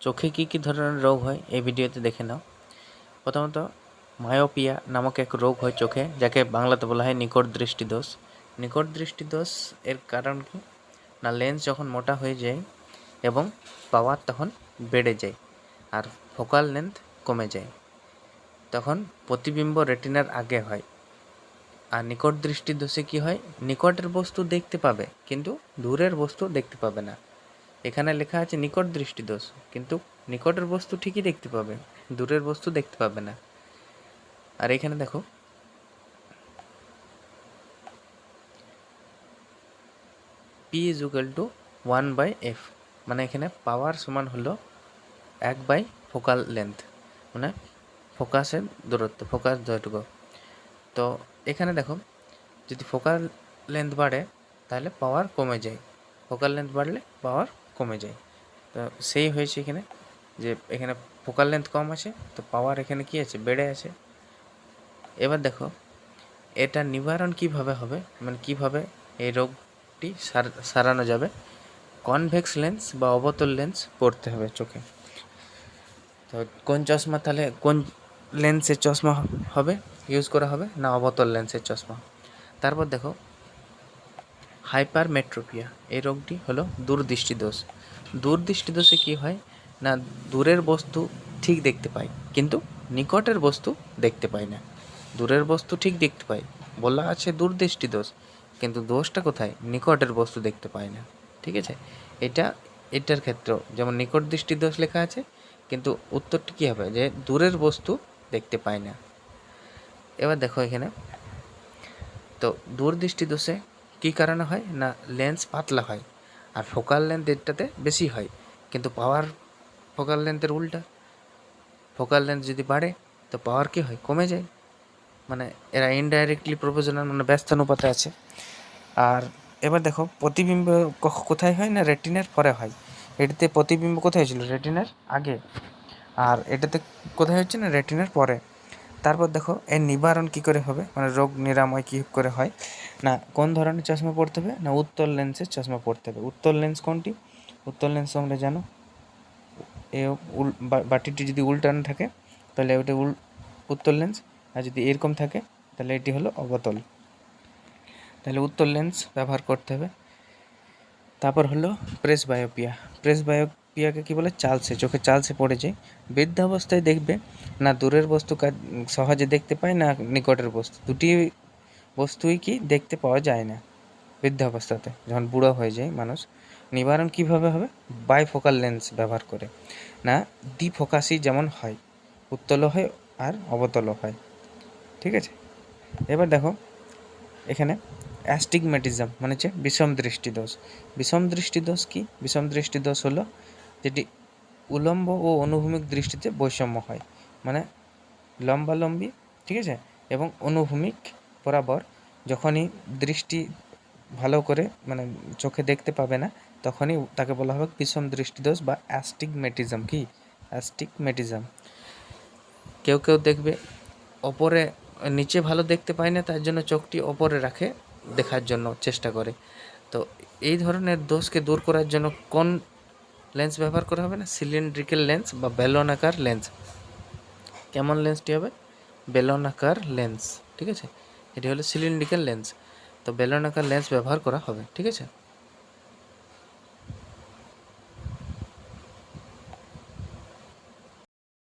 চোখে কী কী ধরনের রোগ হয় এই ভিডিওতে দেখে নাও। প্রথমত মায়োপিয়া নামক এক রোগ হয় চোখে, যাকে বাংলাতে বলা হয় নিকট দৃষ্টিদোষ। নিকট দৃষ্টিদোষ এর কারণ কি না, লেন্স যখন মোটা হয়ে যায় এবং পাওয়ার তখন বেড়ে যায় আর ফোকাল লেন্থ কমে যায়, তখন প্রতিবিম্ব রেটিনার আগে হয়। আর নিকট দৃষ্টিদোষে কি হয়, নিকটের বস্তু দেখতে পাবে কিন্তু দূরের বস্তু দেখতে পাবে না। এখানে লেখা আছে নিকট দৃষ্টিদোষ, কিন্তু নিকটের বস্তু ঠিকই দেখতে পাবে, দূরের বস্তু দেখতে পাবে না। আর এখানে দেখো P=1/f, মানে এখানে পাওয়ার সমান হলো 1/, ফোকাল লেন্থ, মানে ফোকাসের দূরত্ব, ফোকাস দৈর্ঘ্য। তো এখানে দেখো যদি ফোকাল লেন্থ বাড়ে তাহলে পাওয়ার কমে যায়, ফোকাল লেন্থ বাড়লে পাওয়ার কমে যায়। তো সেই হয়েছে এখানে, যে এখানে ফোকাল লেন্থ কম আছে তো পাওয়ার এখানে কি আছে, বেড়ে আছে। এবার দেখো এটা নিবারণ কিভাবে হবে, মানে কিভাবে এই রোগটি সারানো যাবে। কনভেক্স লেন্স বা অবতল লেন্স পরতে হবে চোখে। তো কোন চশমা, তাহলে কোন লেন্সের চশমা হবে ইউজ করা হবে না, অবতল লেন্সের চশমা। তারপর দেখো হাইপারমেট্রোপিয়া, এই রোগটি হলো দূরদৃষ্টিদোষ। দূরদৃষ্টিদোষে কি হয় না, দূরের বস্তু ঠিক দেখতে পাই কিন্তু নিকটের বস্তু দেখতে পাই না। দূরের বস্তু ঠিক দেখতে পাই, বলা আছে দূরদৃষ্টিদোষ, কিন্তু দোষটা কোথায়, নিকটের বস্তু দেখতে পাই না। ঠিক আছে, এটার ক্ষেত্রেও যেমন নিকট দৃষ্টিদোষ লেখা আছে, কিন্তু উত্তরটি কী হবে, যে দূরের বস্তু দেখতে পাই না। এবার দেখো এখানে তো দূরদৃষ্টিদোষে কী কারণে হয় না, লেন্স পাতলা হয় আর ফোকাল লেন্থ এটাতে বেশি হয়, কিন্তু পাওয়ার ফোকাল লেন্থের উল্টা। ফোকাল লেন্থ যদি বাড়ে তো পাওয়ার কী হয়, কমে যায়। মানে এরা ইনডাইরেক্টলি প্রপোর্শনাল, মানে ব্যস্তানুপাতে আছে। আর এবার দেখো প্রতিবিম্ব কোথায় হয় না, রেটিনার পরে হয়। এটাতে প্রতিবিম্ব কোথায় হয়েছিল, রেটিনার আগে, আর এটাতে কোথায় হচ্ছে না, রেটিনার পরে। তারপর দেখো এর নিবারণ কী করে হবে, মানে রোগ নিরাময় কী করে হয় না, কোন ধরনের চশমা পরতে হবে না, উত্তল লেন্সের চশমা পরতে হবে। উত্তল লেন্স কোনটি, উত্তল লেন্স তোমরা জানো, এ বাটিটি যদি উল্টানো থাকে তাহলে ওটা উত্তল লেন্স, আর যদি এরকম থাকে তাহলে এটি হলো অবতল। তাহলে উত্তল লেন্স ব্যবহার করতে হবে। তারপর হলো প্রেসবায়োপিয়া। প্রেসবায়োপিয়াকে কী বলে, চালসে, চোখে চালসে পড়ে যায়। বৃদ্ধাবস্থায় দেখবে না দূরের বস্তু সহজে দেখতে পায় না নিকটের বস্তু, দুটি বস্তুই কি দেখতে পাওয়া যায় না বৃদ্ধাবস্থাতে, যখন বুড়ো হয়ে যায় মানুষ। নিবারণ কিভাবে হবে, বাইফোকাল লেন্স ব্যবহার করে, না দ্বিফোকাসই যেমন হয়, উত্তলও হয় আর অবতলও হয়। ঠিক আছে, এবার দেখো এখানে অ্যাস্টিগম্যাটিজম মানে হচ্ছে বিষম দৃষ্টিদোষ। বিষম দৃষ্টিদোষ কি, বিষম দৃষ্টিদোষ হলো যেটি উলম্ব ও অনুভূমিক দৃষ্টিতে বৈষম্য হয়, মানে লম্বালম্বি, ঠিক আছে, এবং অনুভূমিক বরাবর যখনই দৃষ্টি ভালো করে মানে চোখে দেখতে পাবে না, তখনই তাকে বলা হবে বিষম দৃষ্টিদোষ বা অ্যাস্টিগম্যাটিজম। কি অ্যাস্টিগম্যাটিজম, কেউ দেখবে ওপরে, নিচে ভালো দেখতে পায় না, তার জন্য চোখটি ওপরে রাখে দেখার জন্য চেষ্টা করে। তো এই ধরনের দোষকে দূর করার জন্য কোন লেন্স ব্যবহার করা হবে না, সিলিন্ড্রিক্যাল লেন্স বা বেলনাকার লেন্স। কেমন লেন্সটি হবে, বেলনাকার লেন্স। ঠিক আছে, এটি হলো সিলিন্ড্রিক্যাল লেন্স, তো বেলনাকার লেন্স ব্যবহার করা হবে। ঠিক আছে।